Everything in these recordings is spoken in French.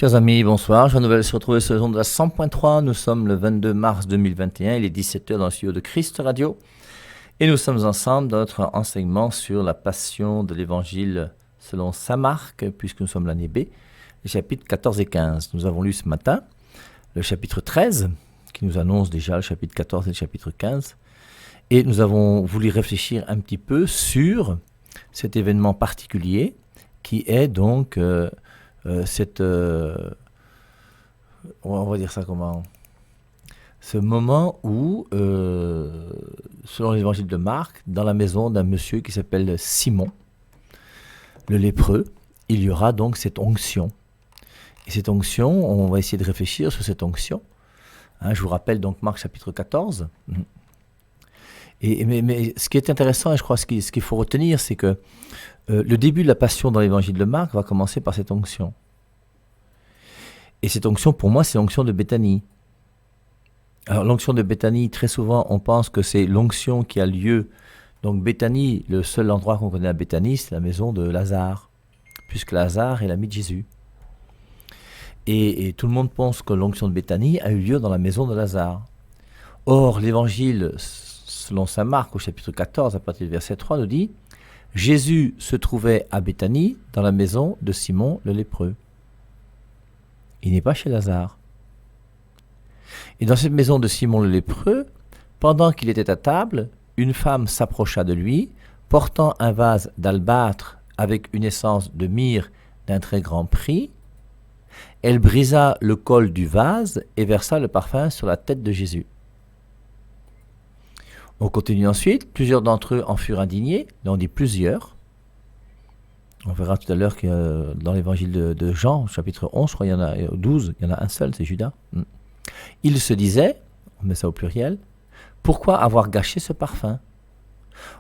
Chers amis, bonsoir. Je vais se retrouver sur les ondes de la 100.3. Nous sommes le 22 mars 2021. Il est 17h dans le studio de Christ Radio. Et nous sommes ensemble dans notre enseignement sur la passion de l'évangile selon saint Marc, puisque nous sommes l'année B, les chapitres 14 et 15. Nous avons lu ce matin le chapitre 13, qui nous annonce déjà le chapitre 14 et le chapitre 15. Et nous avons voulu réfléchir un petit peu sur cet événement particulier qui est donc on va dire ça comment, ce moment où, selon l'évangile de Marc, dans la maison d'un monsieur qui s'appelle Simon, le lépreux, il y aura donc cette onction. Et cette onction, on va essayer de réfléchir sur cette onction. Je vous rappelle donc Marc chapitre 14. Mais ce qui est intéressant, et je crois ce qu'il faut retenir, c'est que le début de la passion dans l'évangile de Marc va commencer par cette onction. Et cette onction, pour moi, c'est l'onction de Béthanie. Alors, l'onction de Béthanie, très souvent, on pense que c'est l'onction qui a lieu. Donc, Béthanie, le seul endroit qu'on connaît à Béthanie, c'est la maison de Lazare, puisque Lazare est l'ami de Jésus. Et tout le monde pense que l'onction de Béthanie a eu lieu dans la maison de Lazare. Or, l'évangile, selon saint Marc, au chapitre 14, à partir du verset 3, nous dit « Jésus se trouvait à Béthanie, dans la maison de Simon le lépreux. » Il n'est pas chez Lazare. Et dans cette maison de Simon le lépreux, pendant qu'il était à table, une femme s'approcha de lui, portant un vase d'albâtre avec une essence de myrrhe d'un très grand prix. Elle brisa le col du vase et versa le parfum sur la tête de Jésus. On continue ensuite, plusieurs d'entre eux en furent indignés, là on dit plusieurs. On verra tout à l'heure que dans l'évangile de Jean, chapitre 11, je crois il y en a 12, il y en a un seul, c'est Judas. Il se disait, on met ça au pluriel, pourquoi avoir gâché ce parfum?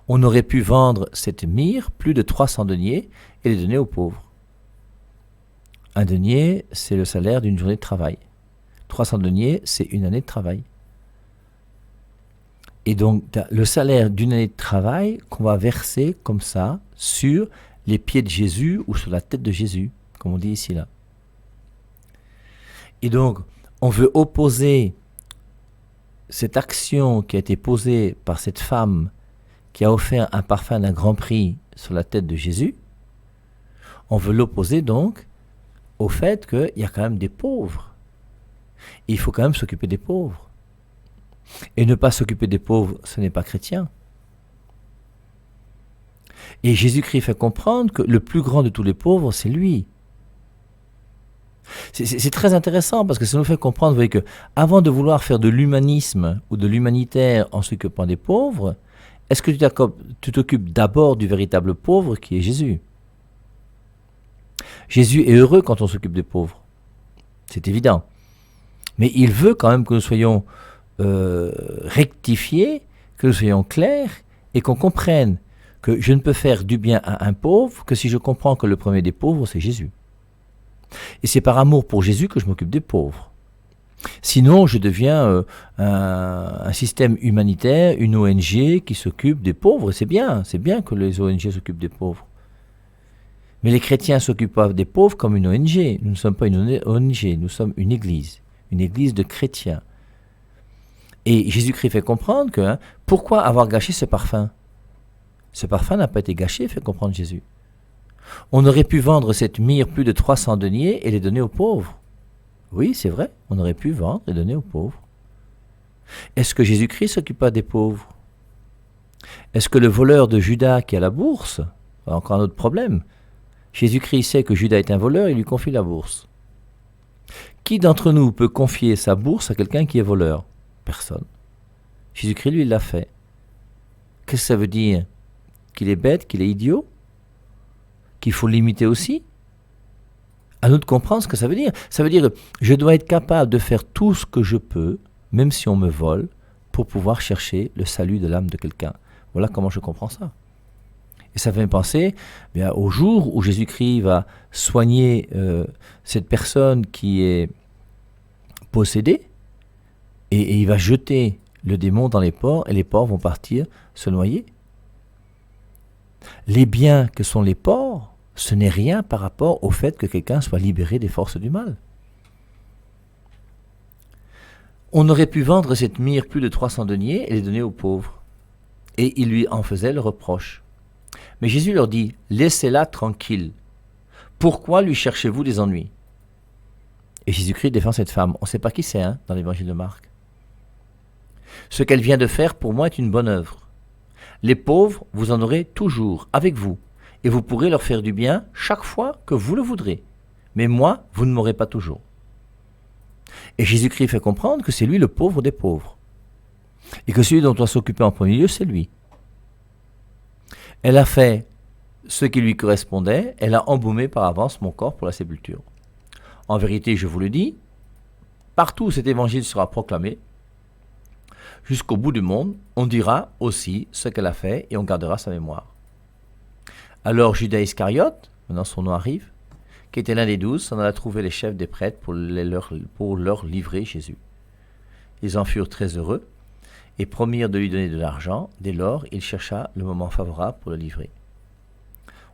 On aurait pu vendre cette myrrhe plus de 300 deniers et les donner aux pauvres. Un denier, c'est le salaire d'une journée de travail. 300 deniers, c'est une année de travail. Et donc, le salaire d'une année de travail qu'on va verser comme ça sur les pieds de Jésus ou sur la tête de Jésus, comme on dit ici là. Et donc, on veut opposer cette action qui a été posée par cette femme qui a offert un parfum d'un grand prix sur la tête de Jésus, on veut l'opposer donc au fait qu'il y a quand même des pauvres. Et il faut quand même s'occuper des pauvres. Et ne pas s'occuper des pauvres, ce n'est pas chrétien. Et Jésus-Christ fait comprendre que le plus grand de tous les pauvres, c'est lui. C'est très intéressant parce que ça nous fait comprendre, vous voyez, que avant de vouloir faire de l'humanisme ou de l'humanitaire en s'occupant des pauvres, est-ce que tu t'occupes d'abord du véritable pauvre qui est Jésus? Jésus est heureux quand on s'occupe des pauvres. C'est évident. Mais il veut quand même que nous soyons rectifiés, que nous soyons clairs et qu'on comprenne que je ne peux faire du bien à un pauvre que si je comprends que le premier des pauvres, c'est Jésus. Et c'est par amour pour Jésus que je m'occupe des pauvres. Sinon, je deviens un système humanitaire, une ONG qui s'occupe des pauvres. Et c'est bien que les ONG s'occupent des pauvres. Mais les chrétiens ne s'occupent pas des pauvres comme une ONG. Nous ne sommes pas une ONG, nous sommes une église de chrétiens. Et Jésus-Christ fait comprendre que, pourquoi avoir gâché ce parfum? Ce parfum n'a pas été gâché, fait comprendre Jésus. On aurait pu vendre cette myrrhe plus de 300 deniers et les donner aux pauvres. Oui, c'est vrai, on aurait pu vendre et donner aux pauvres. Est-ce que Jésus-Christ s'occupe pas des pauvres? Est-ce que le voleur de Judas qui est à la bourse, encore un autre problème, Jésus-Christ sait que Judas est un voleur, il lui confie la bourse. Qui d'entre nous peut confier sa bourse à quelqu'un qui est voleur? Personne. Jésus-Christ, lui, il l'a fait. Qu'est-ce que ça veut dire? Qu'il est bête, qu'il est idiot? Qu'il faut l'imiter aussi? À nous de comprendre ce que ça veut dire. Ça veut dire que je dois être capable de faire tout ce que je peux, même si on me vole, pour pouvoir chercher le salut de l'âme de quelqu'un. Voilà comment je comprends ça. Et ça fait me penser au jour où Jésus-Christ va soigner cette personne qui est possédée, et il va jeter le démon dans les porcs, et les porcs vont partir se noyer. Les biens que sont les porcs, ce n'est rien par rapport au fait que quelqu'un soit libéré des forces du mal. On aurait pu vendre cette myrrhe plus de 300 deniers et les donner aux pauvres. Et ils lui en faisaient le reproche. Mais Jésus leur dit, laissez-la tranquille. Pourquoi lui cherchez-vous des ennuis? Et Jésus-Christ défend cette femme. On ne sait pas qui c'est dans l'évangile de Marc. Ce qu'elle vient de faire pour moi est une bonne œuvre. Les pauvres, vous en aurez toujours avec vous, et vous pourrez leur faire du bien chaque fois que vous le voudrez. Mais moi, vous ne m'aurez pas toujours. Et Jésus-Christ fait comprendre que c'est lui le pauvre des pauvres, et que celui dont on doit s'occuper en premier lieu, c'est lui. Elle a fait ce qui lui correspondait, elle a embaumé par avance mon corps pour la sépulture. En vérité, je vous le dis, partout où cet évangile sera proclamé, jusqu'au bout du monde, on dira aussi ce qu'elle a fait et on gardera sa mémoire. Alors Judas Iscariote, maintenant son nom arrive, qui était l'un des 12, s'en alla trouver les chefs des prêtres pour leur livrer Jésus. Ils en furent très heureux et promirent de lui donner de l'argent. Dès lors, il chercha le moment favorable pour le livrer.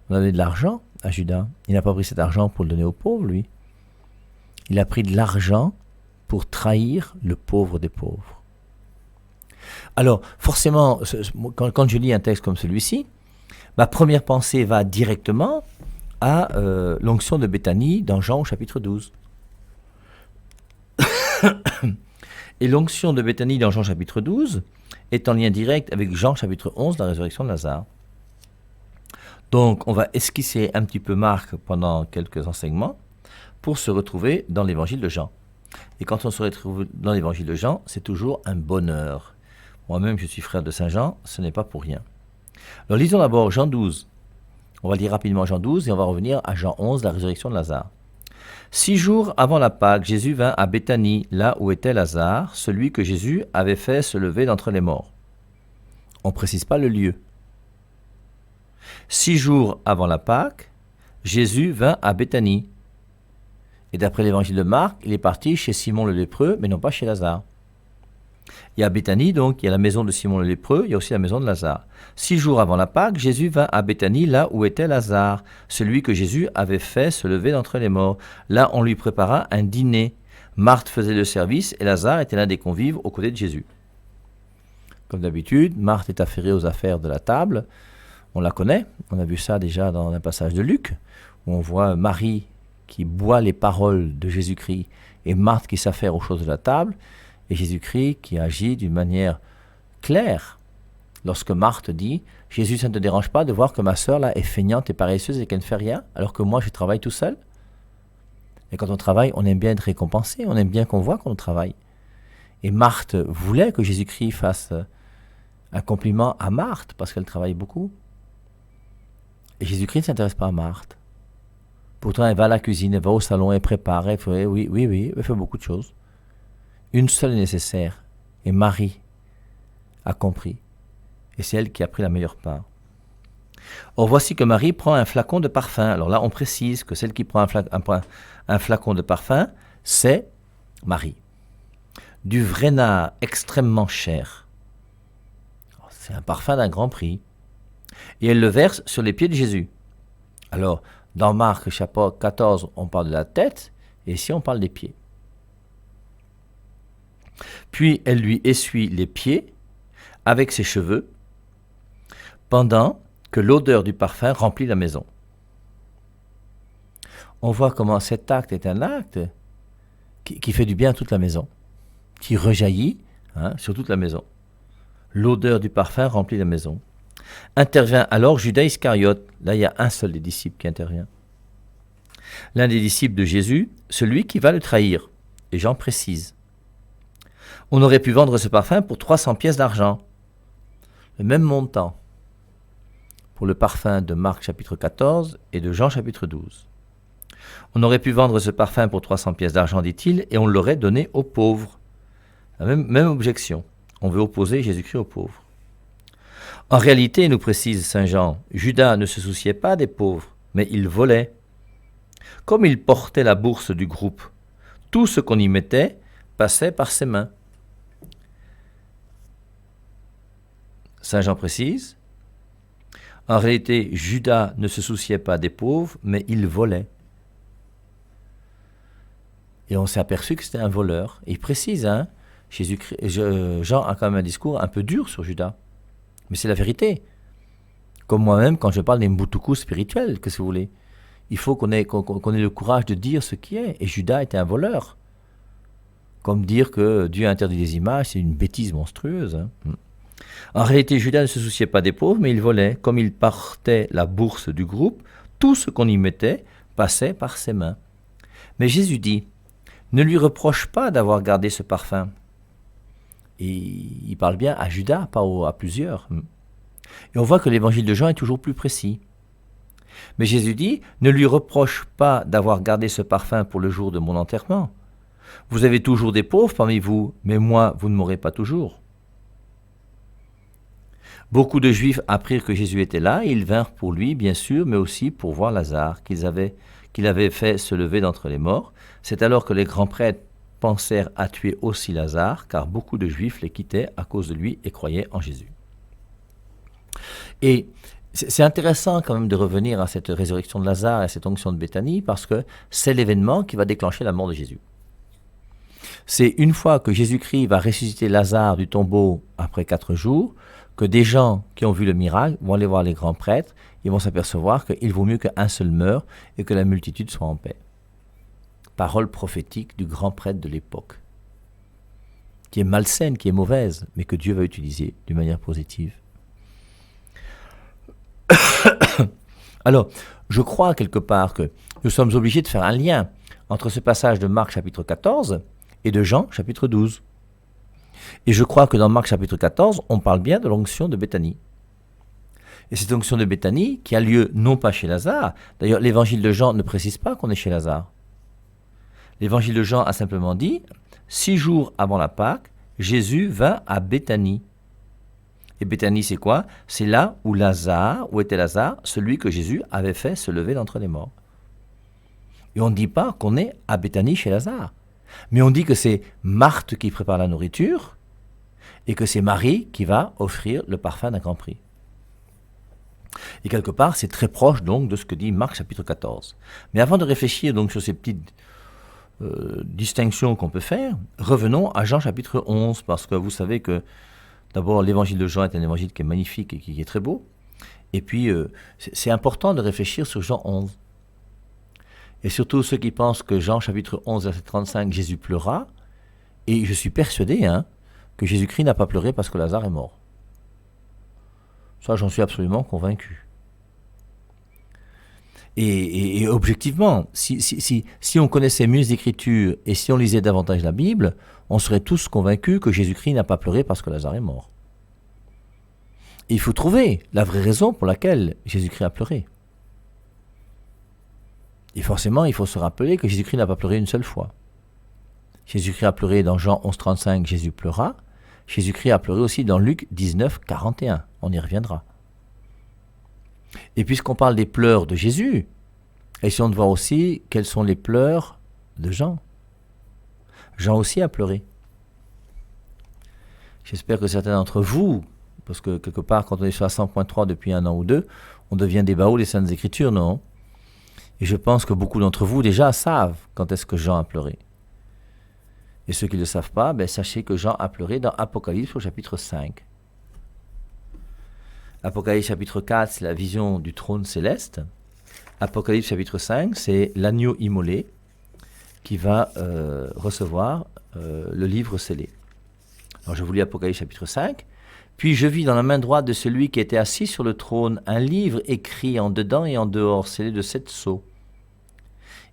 On a donné de l'argent à Judas. Il n'a pas pris cet argent pour le donner aux pauvres, lui. Il a pris de l'argent pour trahir le pauvre des pauvres. Alors, forcément, quand je lis un texte comme celui-ci, ma première pensée va directement à l'onction de Béthanie dans Jean au chapitre 12. Et l'onction de Béthanie dans Jean chapitre 12 est en lien direct avec Jean chapitre 11, la résurrection de Lazare. Donc, on va esquisser un petit peu Marc pendant quelques enseignements pour se retrouver dans l'évangile de Jean. Et quand on se retrouve dans l'évangile de Jean, c'est toujours un bonheur. Moi-même, je suis frère de Saint Jean, ce n'est pas pour rien. Alors, lisons d'abord Jean 12. On va lire rapidement Jean 12 et on va revenir à Jean 11, la résurrection de Lazare. 6 jours avant la Pâque, Jésus vint à Béthanie, là où était Lazare, celui que Jésus avait fait se lever d'entre les morts. On ne précise pas le lieu. 6 jours avant la Pâque, Jésus vint à Béthanie. Et d'après l'évangile de Marc, il est parti chez Simon le lépreux, mais non pas chez Lazare. Il y a Béthanie, donc il y a la maison de Simon le lépreux, il y a aussi la maison de Lazare. 6 jours avant la Pâque, Jésus vint à Béthanie, là où était Lazare, celui que Jésus avait fait se lever d'entre les morts. Là, on lui prépara un dîner. Marthe faisait le service et Lazare était l'un des convives aux côtés de Jésus. Comme d'habitude, Marthe est affairée aux affaires de la table. On la connaît, on a vu ça déjà dans un passage de Luc, où on voit Marie qui boit les paroles de Jésus-Christ et Marthe qui s'affaire aux choses de la table, et Jésus-Christ qui agit d'une manière claire. Lorsque Marthe dit « Jésus, ça ne te dérange pas de voir que ma sœur là est feignante et paresseuse et qu'elle ne fait rien, alors que moi je travaille tout seul ?» Et quand on travaille, on aime bien être récompensé, on aime bien qu'on voit qu'on travaille. Et Marthe voulait que Jésus-Christ fasse un compliment à Marthe parce qu'elle travaille beaucoup. Et Jésus-Christ ne s'intéresse pas à Marthe. Pourtant, elle va à la cuisine, elle va au salon, elle prépare, elle fait, oui, elle fait beaucoup de choses. Une seule est nécessaire, et Marie a compris, et c'est elle qui a pris la meilleure part. Or, voici que Marie prend un flacon de parfum. Alors là, on précise que celle qui prend un flacon de parfum, c'est Marie. Du vrai nard extrêmement cher. C'est un parfum d'un grand prix. Et elle le verse sur les pieds de Jésus. Alors, dans Marc chapitre 14, on parle de la tête, et ici on parle des pieds. Puis elle lui essuie les pieds avec ses cheveux, pendant que l'odeur du parfum remplit la maison. On voit comment cet acte est un acte qui fait du bien à toute la maison, qui rejaillit sur toute la maison. L'odeur du parfum remplit la maison. Intervient alors Judas Iscariote. Là, il y a un seul des disciples qui intervient. L'un des disciples de Jésus, celui qui va le trahir. Et Jean précise. On aurait pu vendre ce parfum pour 300 pièces d'argent. Le même montant pour le parfum de Marc chapitre 14 et de Jean chapitre 12. On aurait pu vendre ce parfum pour 300 pièces d'argent, dit-il, et on l'aurait donné aux pauvres. La même objection. On veut opposer Jésus-Christ aux pauvres. En réalité, nous précise saint Jean, Judas ne se souciait pas des pauvres, mais il volait. Comme il portait la bourse du groupe, tout ce qu'on y mettait passait par ses mains. Saint Jean précise, en réalité, Judas ne se souciait pas des pauvres, mais il volait. Et on s'est aperçu que c'était un voleur. Et il précise, Jean a quand même un discours un peu dur sur Judas. Mais c'est la vérité. Comme moi-même, quand je parle des mbutuku spirituels, qu'est-ce que vous voulez? Il faut qu'on ait le courage de dire ce qui est. Et Judas était un voleur. Comme dire que Dieu a interdit les images, c'est une bêtise monstrueuse. Hein. En réalité, Judas ne se souciait pas des pauvres, mais il volait. Comme il portait la bourse du groupe, tout ce qu'on y mettait passait par ses mains. Mais Jésus dit, ne lui reproche pas d'avoir gardé ce parfum. Et il parle bien à Judas, pas à plusieurs. Et on voit que l'évangile de Jean est toujours plus précis. Mais Jésus dit, ne lui reproche pas d'avoir gardé ce parfum pour le jour de mon enterrement. Vous avez toujours des pauvres parmi vous, mais moi, vous ne m'aurez pas toujours. Beaucoup de Juifs apprirent que Jésus était là, et ils vinrent pour lui, bien sûr, mais aussi pour voir Lazare, qu'il avait fait se lever d'entre les morts. C'est alors que les grands prêtres pensèrent à tuer aussi Lazare, car beaucoup de Juifs les quittaient à cause de lui et croyaient en Jésus. Et c'est intéressant quand même de revenir à cette résurrection de Lazare et à cette onction de Béthanie, parce que c'est l'événement qui va déclencher la mort de Jésus. C'est une fois que Jésus-Christ va ressusciter Lazare du tombeau après 4 jours, que des gens qui ont vu le miracle vont aller voir les grands prêtres, ils vont s'apercevoir qu'il vaut mieux qu'un seul meure et que la multitude soit en paix. Parole prophétique du grand prêtre de l'époque, qui est malsaine, qui est mauvaise, mais que Dieu va utiliser d'une manière positive. Alors, je crois quelque part que nous sommes obligés de faire un lien entre ce passage de Marc chapitre 14 et de Jean chapitre 12. Et je crois que dans Marc chapitre 14, on parle bien de l'onction de Béthanie. Et cette onction de Béthanie qui a lieu non pas chez Lazare, d'ailleurs l'évangile de Jean ne précise pas qu'on est chez Lazare. L'évangile de Jean a simplement dit, 6 jours avant la Pâque, Jésus vint à Béthanie. Et Béthanie c'est quoi? C'est là où était Lazare, celui que Jésus avait fait se lever d'entre les morts. Et on ne dit pas qu'on est à Béthanie chez Lazare. Mais on dit que c'est Marthe qui prépare la nourriture et que c'est Marie qui va offrir le parfum d'un grand prix. Et quelque part, c'est très proche donc de ce que dit Marc chapitre 14. Mais avant de réfléchir donc sur ces petites distinctions qu'on peut faire, revenons à Jean chapitre 11, parce que vous savez que d'abord l'évangile de Jean est un évangile qui est magnifique et qui est très beau. Et puis c'est important de réfléchir sur Jean 11. Et surtout ceux qui pensent que Jean chapitre 11, verset 35, Jésus pleura, et je suis persuadé que Jésus-Christ n'a pas pleuré parce que Lazare est mort. Ça, j'en suis absolument convaincu. Et objectivement, si on connaissait mieux les Écritures et si on lisait davantage la Bible, on serait tous convaincus que Jésus-Christ n'a pas pleuré parce que Lazare est mort. Et il faut trouver la vraie raison pour laquelle Jésus-Christ a pleuré. Et forcément, il faut se rappeler que Jésus-Christ n'a pas pleuré une seule fois. Jésus-Christ a pleuré dans Jean 11, 35, Jésus pleura. Jésus-Christ a pleuré aussi dans Luc 19, 41. On y reviendra. Et puisqu'on parle des pleurs de Jésus, essayons de voir aussi quels sont les pleurs de Jean. Jean aussi a pleuré. J'espère que certains d'entre vous, parce que quelque part, quand on est sur la 100.3 depuis 1 an ou 2, on devient des baots des Saintes Écritures, non? Et je pense que beaucoup d'entre vous déjà savent quand est-ce que Jean a pleuré. Et ceux qui ne le savent pas, sachez que Jean a pleuré dans Apocalypse au chapitre 5. Apocalypse chapitre 4, c'est la vision du trône céleste. Apocalypse chapitre 5, c'est l'agneau immolé qui va recevoir le livre scellé. Alors je vous lis Apocalypse chapitre 5. Puis je vis dans la main droite de celui qui était assis sur le trône un livre écrit en dedans et en dehors, scellé de 7 sceaux.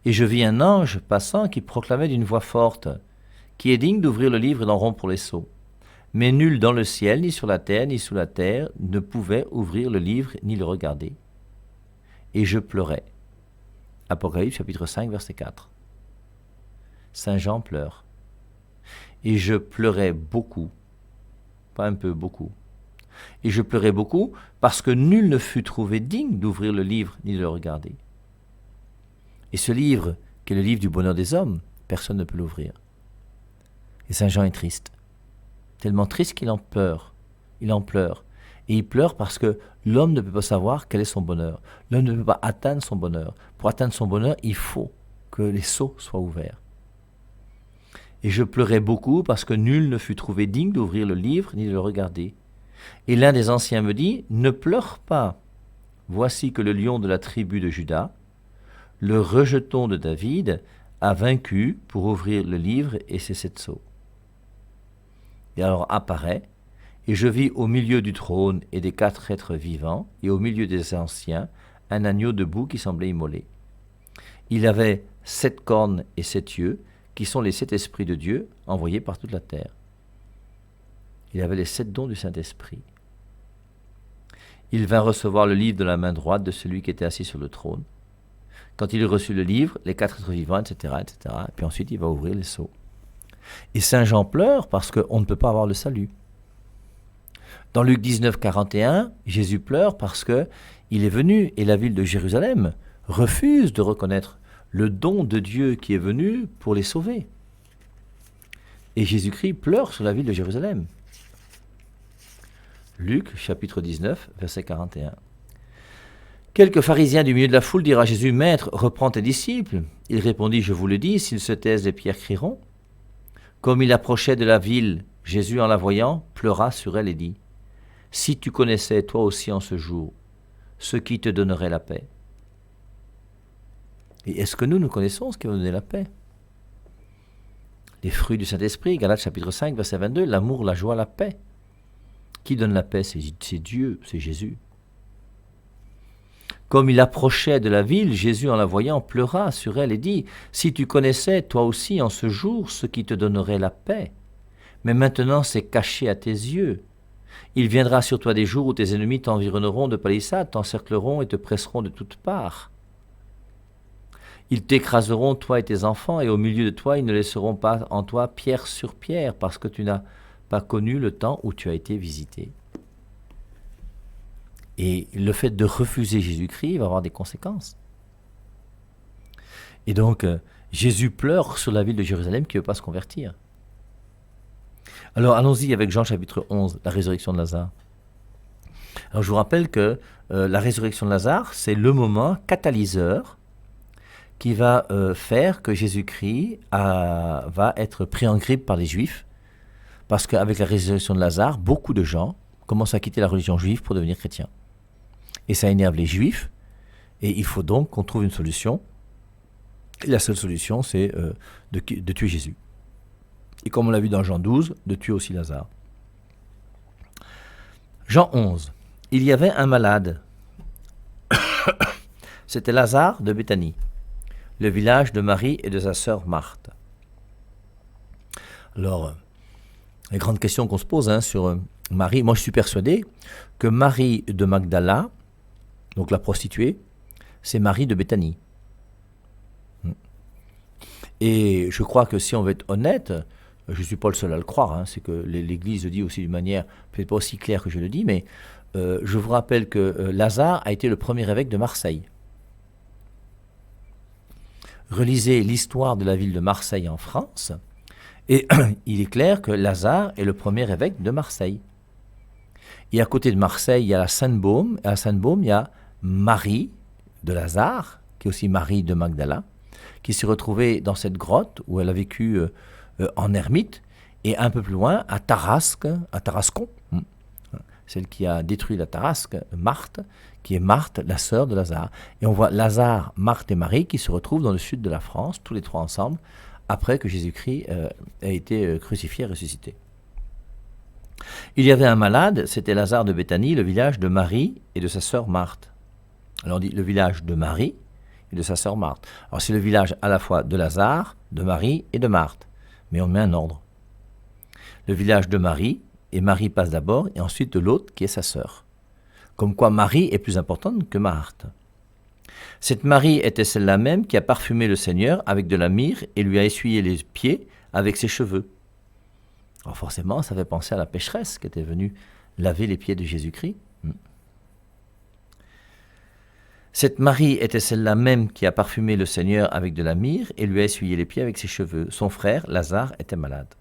Et je vis un ange passant qui proclamait d'une voix forte, qui est digne d'ouvrir le livre et d'en rompre les sceaux. Mais nul dans le ciel, ni sur la terre, ni sous la terre, ne pouvait ouvrir le livre ni le regarder. Et je pleurais. Apocalypse chapitre 5, verset 4. Saint Jean pleure. Et je pleurais beaucoup. Pas un peu, beaucoup. Et je pleurais beaucoup parce que nul ne fut trouvé digne d'ouvrir le livre ni de le regarder. Et ce livre, qui est le livre du bonheur des hommes, personne ne peut l'ouvrir. Et Saint Jean est triste. Tellement triste qu'il en pleure. Il en pleure. Et il pleure parce que l'homme ne peut pas savoir quel est son bonheur. L'homme ne peut pas atteindre son bonheur. Pour atteindre son bonheur, il faut que les sceaux soient ouverts. Et je pleurais beaucoup parce que nul ne fut trouvé digne d'ouvrir le livre ni de le regarder. Et l'un des anciens me dit, ne pleure pas. Voici que le lion de la tribu de Juda, le rejeton de David, a vaincu pour ouvrir le livre et ses 7 sceaux. Et alors apparaît, et je vis au milieu du trône et des 4 êtres vivants, et au milieu des anciens, un agneau debout qui semblait immolé. Il avait 7 cornes et 7 yeux, qui sont les 7 esprits de Dieu envoyés par toute la terre. Il avait les 7 dons du Saint-Esprit. Il vint recevoir le livre de la main droite de celui qui était assis sur le trône. Quand il eut reçu le livre, les 4 êtres vivants, etc., etc., et puis ensuite il va ouvrir les sceaux. Et Saint Jean pleure parce qu'on ne peut pas avoir le salut. Dans Luc 19, 41, Jésus pleure parce qu'il est venu et la ville de Jérusalem refuse de reconnaître le don de Dieu qui est venu pour les sauver. Et Jésus-Christ pleure sur la ville de Jérusalem. Luc, chapitre 19, verset 41. Quelques pharisiens du milieu de la foule dirent à Jésus, « Maître, reprends tes disciples. » Il répondit, « Je vous le dis, s'ils se taisent, les pierres crieront. » Comme il approchait de la ville, Jésus, en la voyant, pleura sur elle et dit, « Si tu connaissais, toi aussi en ce jour, ce qui te donnerait la paix. » Et est-ce que nous connaissons ce qui va nous donner la paix? Les fruits du Saint-Esprit, Galates chapitre 5, verset 22, l'amour, la joie, la paix. Qui donne la paix? C'est Dieu, c'est Jésus. Comme il approchait de la ville, Jésus, en la voyant, pleura sur elle et dit, « Si tu connaissais, toi aussi, en ce jour, ce qui te donnerait la paix. Mais maintenant, c'est caché à tes yeux. Il viendra sur toi des jours où tes ennemis t'environneront de palissades, t'encercleront et te presseront de toutes parts. Ils t'écraseront, toi et tes enfants, et au milieu de toi, ils ne laisseront pas en toi pierre sur pierre, parce que tu n'as pas connu le temps où tu as été visité. » Et le fait de refuser Jésus-Christ va avoir des conséquences. Et donc, Jésus pleure sur la ville de Jérusalem qui ne veut pas se convertir. Alors, allons-y avec Jean chapitre 11, la résurrection de Lazare. Alors, je vous rappelle que la résurrection de Lazare, c'est le moment catalyseur qui va faire que Jésus-Christ va être pris en grippe par les Juifs, parce qu'avec la résurrection de Lazare, beaucoup de gens commencent à quitter la religion juive pour devenir chrétiens. Et ça énerve les Juifs, et il faut donc qu'on trouve une solution. Et la seule solution, c'est de tuer Jésus. Et comme on l'a vu dans Jean 12, de tuer aussi Lazare. Jean 11. Il y avait un malade. C'était Lazare de Béthanie, le village de Marie et de sa sœur Marthe. Alors, les grandes questions qu'on se pose sur Marie, moi je suis persuadé que Marie de Magdala, donc la prostituée, c'est Marie de Béthanie. Et je crois que si on veut être honnête, je ne suis pas le seul à le croire, c'est que l'Église le dit aussi d'une manière peut-être pas aussi claire que je le dis, mais je vous rappelle que Lazare a été le premier évêque de Marseille. Relisez l'histoire de la ville de Marseille en France, et il est clair que Lazare est le premier évêque de Marseille. Et à côté de Marseille, il y a la Sainte-Baume, et à la Sainte-Baume, il y a Marie de Lazare, qui est aussi Marie de Magdala, qui s'est retrouvée dans cette grotte où elle a vécu en ermite, et un peu plus loin, à Tarascon, celle qui a détruit la Tarasque, Marthe, qui est Marthe, la sœur de Lazare. Et on voit Lazare, Marthe et Marie qui se retrouvent dans le sud de la France, tous les trois ensemble, après que Jésus-Christ a été crucifié et ressuscité. Il y avait un malade, c'était Lazare de Béthanie, le village de Marie et de sa sœur Marthe. Alors on dit le village de Marie et de sa sœur Marthe. Alors c'est le village à la fois de Lazare, de Marie et de Marthe, mais on met un ordre. Le village de Marie, et Marie passe d'abord, et ensuite de l'autre qui est sa sœur. Comme quoi Marie est plus importante que Marthe. Cette Marie était celle-là même qui a parfumé le Seigneur avec de la myrrhe et lui a essuyé les pieds avec ses cheveux. Alors forcément, ça fait penser à la pécheresse qui était venue laver les pieds de Jésus-Christ. Cette Marie était celle-là même qui a parfumé le Seigneur avec de la myrrhe et lui a essuyé les pieds avec ses cheveux. Son frère, Lazare, était malade.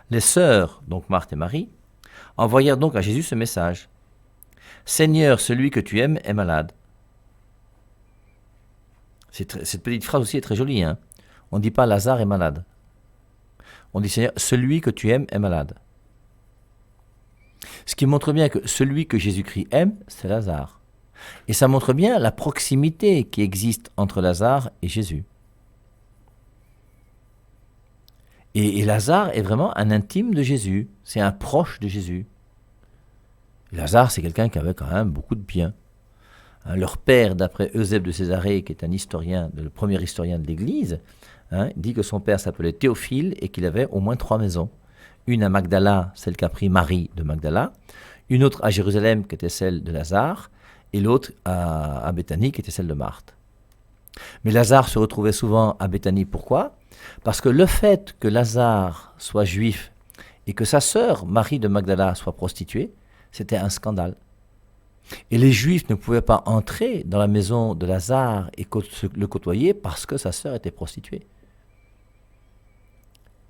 Les sœurs, donc Marthe et Marie, envoyèrent donc à Jésus ce message. « Seigneur, celui que tu aimes est malade. » Cette petite phrase aussi est très jolie. On ne dit pas « Lazare est malade ». On dit Seigneur, celui que tu aimes est malade. Ce qui montre bien que celui que Jésus-Christ aime, c'est Lazare. Et ça montre bien la proximité qui existe entre Lazare et Jésus. Et Lazare est vraiment un intime de Jésus, c'est un proche de Jésus. Lazare, c'est quelqu'un qui avait quand même beaucoup de biens. Leur père, d'après Eusèbe de Césarée, qui est un historien, le premier historien de l'Église, dit que son père s'appelait Théophile et qu'il avait au moins 3 maisons. Une à Magdala, celle qu'a pris Marie de Magdala, une autre à Jérusalem, qui était celle de Lazare, et l'autre à Béthanie, qui était celle de Marthe. Mais Lazare se retrouvait souvent à Béthanie. Pourquoi ? Parce que le fait que Lazare soit juif et que sa sœur, Marie de Magdala, soit prostituée, c'était un scandale. Et les Juifs ne pouvaient pas entrer dans la maison de Lazare et le côtoyer parce que sa sœur était prostituée.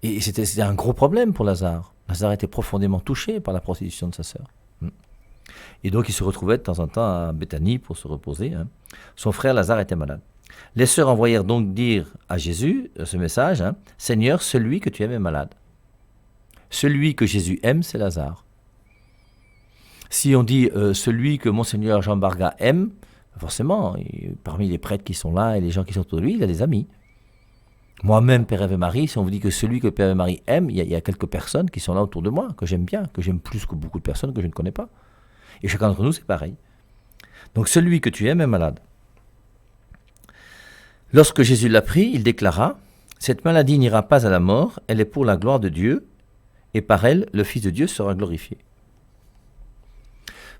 Et c'était un gros problème pour Lazare. Lazare était profondément touché par la prostitution de sa sœur. Et donc il se retrouvait de temps en temps à Béthanie pour se reposer. Son frère Lazare était malade. Les sœurs envoyèrent donc dire à Jésus ce message, Seigneur, celui que tu aimes est malade. Celui que Jésus aime, c'est Lazare. Si on dit celui que Monseigneur Jean Barga aime, forcément, parmi les prêtres qui sont là et les gens qui sont autour de lui, il a des amis. Moi-même, Père Eve Marie, si on vous dit que celui que Père Eve Marie aime, il y a quelques personnes qui sont là autour de moi, que j'aime bien, que j'aime plus que beaucoup de personnes que je ne connais pas. Et chacun d'entre nous, c'est pareil. Donc celui que tu aimes est malade. Lorsque Jésus l'apprit, il déclara, « Cette maladie n'ira pas à la mort, elle est pour la gloire de Dieu, et par elle, le Fils de Dieu sera glorifié. »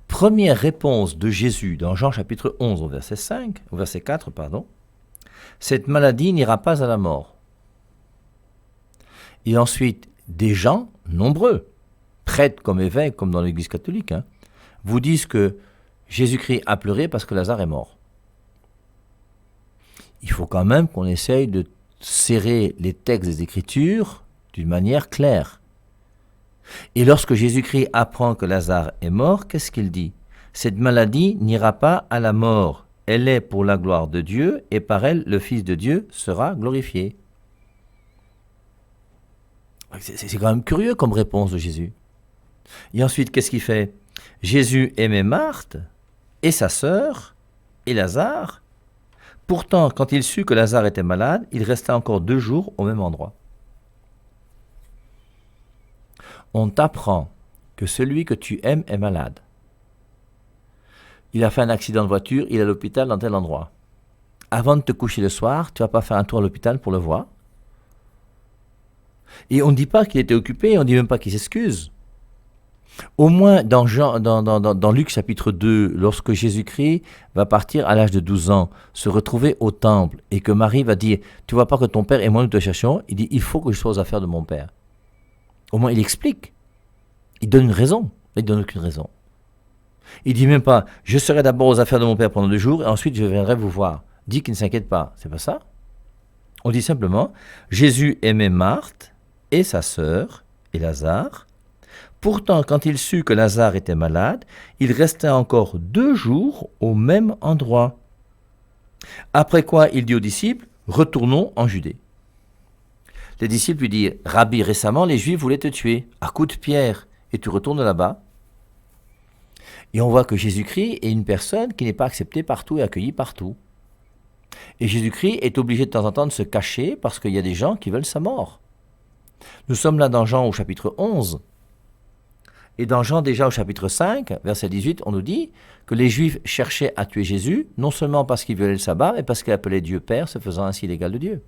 Première réponse de Jésus dans Jean chapitre 11 au verset 4, cette maladie n'ira pas à la mort. Et ensuite, des gens nombreux, prêtres comme évêques, comme dans l'Église catholique, vous disent que Jésus-Christ a pleuré parce que Lazare est mort. Il faut quand même qu'on essaye de serrer les textes des Écritures d'une manière claire. Et lorsque Jésus-Christ apprend que Lazare est mort, qu'est-ce qu'il dit ? Cette maladie n'ira pas à la mort. Elle est pour la gloire de Dieu, et par elle, le Fils de Dieu sera glorifié. C'est quand même curieux comme réponse de Jésus. Et ensuite, qu'est-ce qu'il fait ? Jésus aimait Marthe, et sa sœur, et Lazare. Pourtant, quand il sut que Lazare était malade, il resta encore 2 jours au même endroit. On t'apprend que celui que tu aimes est malade. Il a fait un accident de voiture, il est à l'hôpital dans tel endroit. Avant de te coucher le soir, tu vas pas faire un tour à l'hôpital pour le voir. Et on ne dit pas qu'il était occupé, on ne dit même pas qu'il s'excuse. Au moins dans Luc chapitre 2, lorsque Jésus-Christ va partir à l'âge de 12 ans, se retrouver au temple, et que Marie va dire « Tu vois pas que ton père et moi nous te cherchons ?» Il dit « Il faut que je sois aux affaires de mon père. » Au moins il explique. Il donne une raison, mais il ne donne aucune raison. Il dit même pas « Je serai d'abord aux affaires de mon père pendant 2 jours, et ensuite je viendrai vous voir. » Dit qu'il ne s'inquiète pas. C'est pas ça. On dit simplement « Jésus aimait Marthe et sa sœur et Lazare. Pourtant, quand il sut que Lazare était malade, il resta encore 2 jours au même endroit. Après quoi, il dit aux disciples, « Retournons en Judée. » Les disciples lui disent, « Rabbi, récemment, les Juifs voulaient te tuer, à coups de pierre, et tu retournes là-bas. » Et on voit que Jésus-Christ est une personne qui n'est pas acceptée partout et accueillie partout. Et Jésus-Christ est obligé de temps en temps de se cacher parce qu'il y a des gens qui veulent sa mort. Nous sommes là dans Jean au chapitre 11. Et dans Jean déjà au chapitre 5, verset 18, on nous dit que les Juifs cherchaient à tuer Jésus, non seulement parce qu'il violait le sabbat, mais parce qu'il appelait Dieu Père, se faisant ainsi l'égal de Dieu.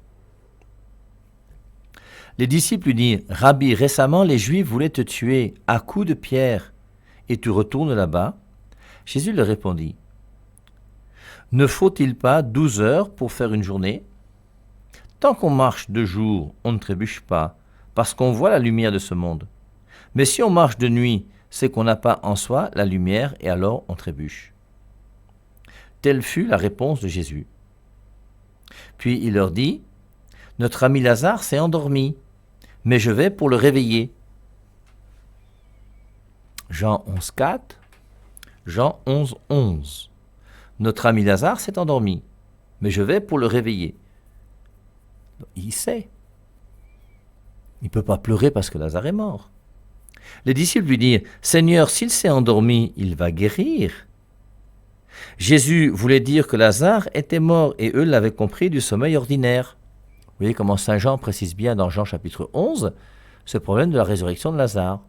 Les disciples lui disent, « Rabbi, récemment les Juifs voulaient te tuer à coups de pierre, et tu retournes là-bas ?» Jésus leur répondit, « Ne faut-il pas 12 heures pour faire une journée ? Tant qu'on marche de jour, on ne trébuche pas, parce qu'on voit la lumière de ce monde. Mais si on marche de nuit, c'est qu'on n'a pas en soi la lumière, et alors on trébuche. » Telle fut la réponse de Jésus. Puis il leur dit, « Notre ami Lazare s'est endormi, mais je vais pour le réveiller. » Jean 11, 4, Jean 11, 11. Notre ami Lazare s'est endormi, mais je vais pour le réveiller. Il sait. Il ne peut pas pleurer parce que Lazare est mort. Les disciples lui disent, « Seigneur, s'il s'est endormi, il va guérir. » Jésus voulait dire que Lazare était mort et eux l'avaient compris du sommeil ordinaire. Vous voyez comment Saint Jean précise bien dans Jean chapitre 11 ce problème de la résurrection de Lazare.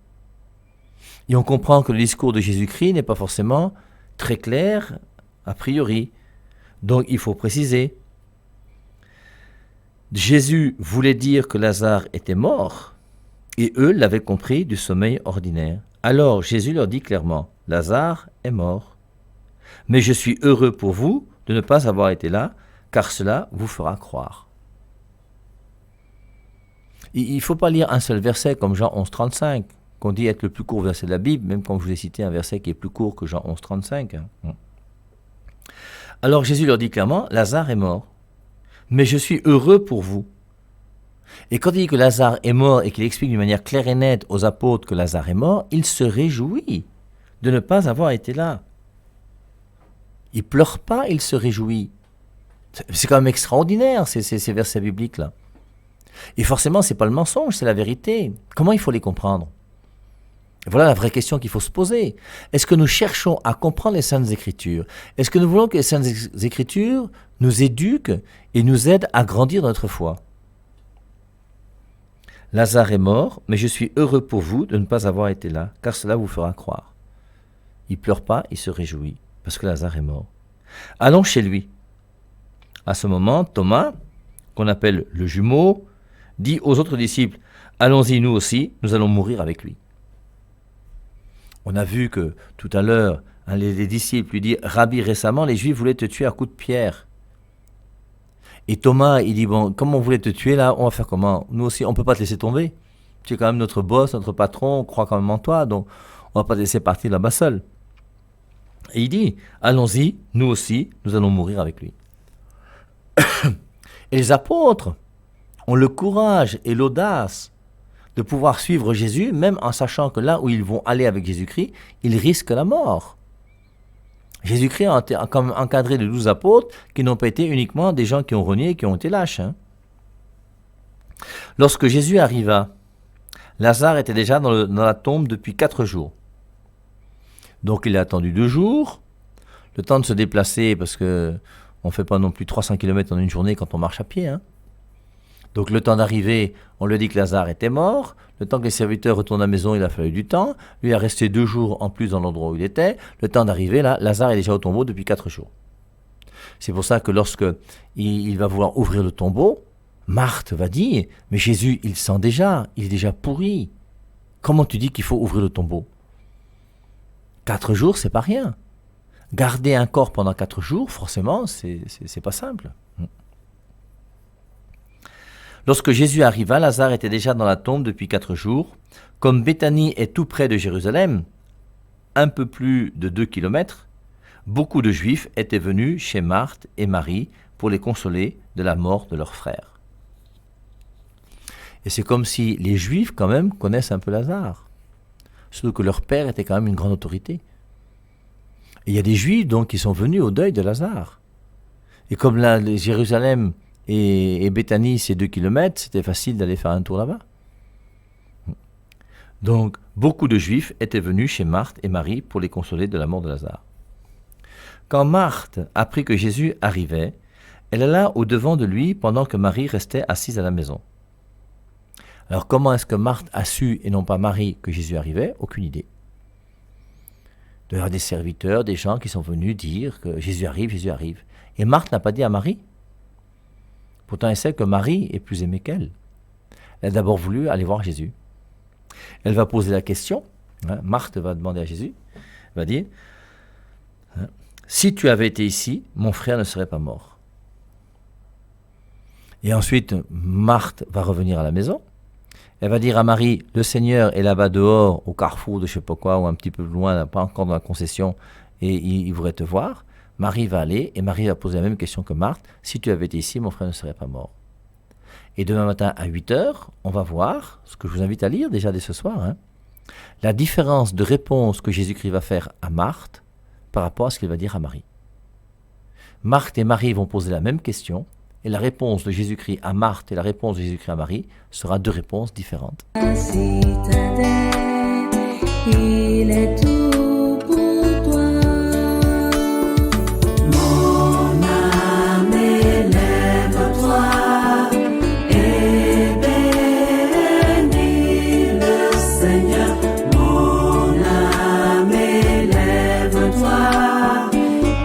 Et on comprend que le discours de Jésus-Christ n'est pas forcément très clair a priori. Donc il faut préciser. Jésus voulait dire que Lazare était mort et eux l'avaient compris du sommeil ordinaire. Alors Jésus leur dit clairement, Lazare est mort. Mais je suis heureux pour vous de ne pas avoir été là, car cela vous fera croire. Il ne faut pas lire un seul verset comme Jean 11, 35, qu'on dit être le plus court verset de la Bible, même quand je vous ai cité un verset qui est plus court que Jean 11, 35. Alors Jésus leur dit clairement, Lazare est mort, mais je suis heureux pour vous. Et quand il dit que Lazare est mort et qu'il explique d'une manière claire et nette aux apôtres que Lazare est mort, il se réjouit de ne pas avoir été là. Il ne pleure pas, il se réjouit. C'est quand même extraordinaire ces versets bibliques-là. Et forcément, ce n'est pas le mensonge, c'est la vérité. Comment il faut les comprendre? Voilà la vraie question qu'il faut se poser. Est-ce que nous cherchons à comprendre les Saintes Écritures? Est-ce que nous voulons que les Saintes Écritures nous éduquent et nous aident à grandir dans notre foi? Lazare est mort, mais je suis heureux pour vous de ne pas avoir été là, car cela vous fera croire. Il ne pleure pas, il se réjouit, parce que Lazare est mort. Allons chez lui. À ce moment, Thomas, qu'on appelle le jumeau, dit aux autres disciples, « Allons-y nous aussi, nous allons mourir avec lui. » On a vu que tout à l'heure, les disciples lui disent, « Rabbi, récemment, les Juifs voulaient te tuer à coups de pierre. » Et Thomas, il dit, « Bon, comme on voulait te tuer, là, on va faire comment? Nous aussi, on ne peut pas te laisser tomber. Tu es quand même notre boss, notre patron, on croit quand même en toi, donc on ne va pas te laisser partir là-bas seul. » Et il dit, « Allons-y, nous aussi, nous allons mourir avec lui. » Et les apôtres ont le courage et l'audace de pouvoir suivre Jésus, même en sachant que là où ils vont aller avec Jésus-Christ, ils risquent la mort. Jésus-Christ a quand même encadré les 12 apôtres qui n'ont pas été uniquement des gens qui ont renié et qui ont été lâches. Lorsque Jésus arriva, Lazare était déjà dans la tombe depuis 4 jours. Donc il a attendu 2 jours, le temps de se déplacer, parce que on ne fait pas non plus 300 km en une journée quand on marche à pied. Donc le temps d'arriver, on lui a dit que Lazare était mort. Le temps que les serviteurs retournent à la maison, il a fallu du temps. Lui a resté 2 jours en plus dans l'endroit où il était. Le temps d'arriver, là, Lazare est déjà au tombeau depuis 4 jours. C'est pour ça que lorsque il va vouloir ouvrir le tombeau, Marthe va dire, « Mais Jésus, il sent déjà, il est déjà pourri. Comment tu dis qu'il faut ouvrir le tombeau ?» 4 jours, c'est pas rien. Garder un corps pendant 4 jours, forcément, c'est pas simple. Lorsque Jésus arriva, Lazare était déjà dans la tombe depuis 4 jours. Comme Béthanie est tout près de Jérusalem, un peu plus de 2 kilomètres, beaucoup de Juifs étaient venus chez Marthe et Marie pour les consoler de la mort de leur frère. Et c'est comme si les Juifs, quand même, connaissent un peu Lazare. Surtout que leur père était quand même une grande autorité. Et il y a des Juifs donc qui sont venus au deuil de Lazare. Et comme là, Jérusalem et Béthanie, c'est 2 kilomètres, c'était facile d'aller faire un tour là-bas. Donc, beaucoup de Juifs étaient venus chez Marthe et Marie pour les consoler de la mort de Lazare. Quand Marthe apprit que Jésus arrivait, elle alla au-devant de lui pendant que Marie restait assise à la maison. Alors, comment est-ce que Marthe a su, et non pas Marie, que Jésus arrivait? Aucune idée. Il y a des serviteurs, des gens qui sont venus dire que Jésus arrive, Jésus arrive. Et Marthe n'a pas dit à Marie. Pourtant, elle sait que Marie est plus aimée qu'elle. Elle a d'abord voulu aller voir Jésus. Elle va poser la question. Marthe va demander à Jésus, va dire, si tu avais été ici, mon frère ne serait pas mort. Et ensuite, Marthe va revenir à la maison. Elle va dire à Marie, le Seigneur est là-bas dehors, au carrefour de je ne sais pas quoi, ou un petit peu plus loin, pas encore dans la concession, et il voudrait te voir. Marie va aller, et Marie va poser la même question que Marthe, si tu avais été ici, mon frère ne serait pas mort. Et demain matin à 8h, on va voir, ce que je vous invite à lire déjà dès ce soir, la différence de réponse que Jésus-Christ va faire à Marthe par rapport à ce qu'il va dire à Marie. Marthe et Marie vont poser la même question, Et la réponse de Jésus-Christ à Marthe et la réponse de Jésus-Christ à Marie sera deux réponses différentes. Il est tout pour toi. Mon âme élève-toi et bénis le Seigneur. Mon âme élève-toi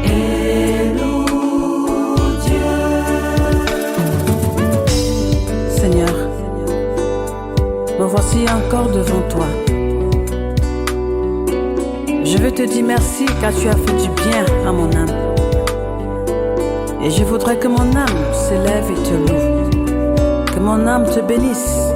et loue Dieu. Seigneur, me voici encore devant toi. Je veux te dire merci car tu as fait du bien à mon âme. Et je voudrais que mon âme s'élève et te loue. Que mon âme te bénisse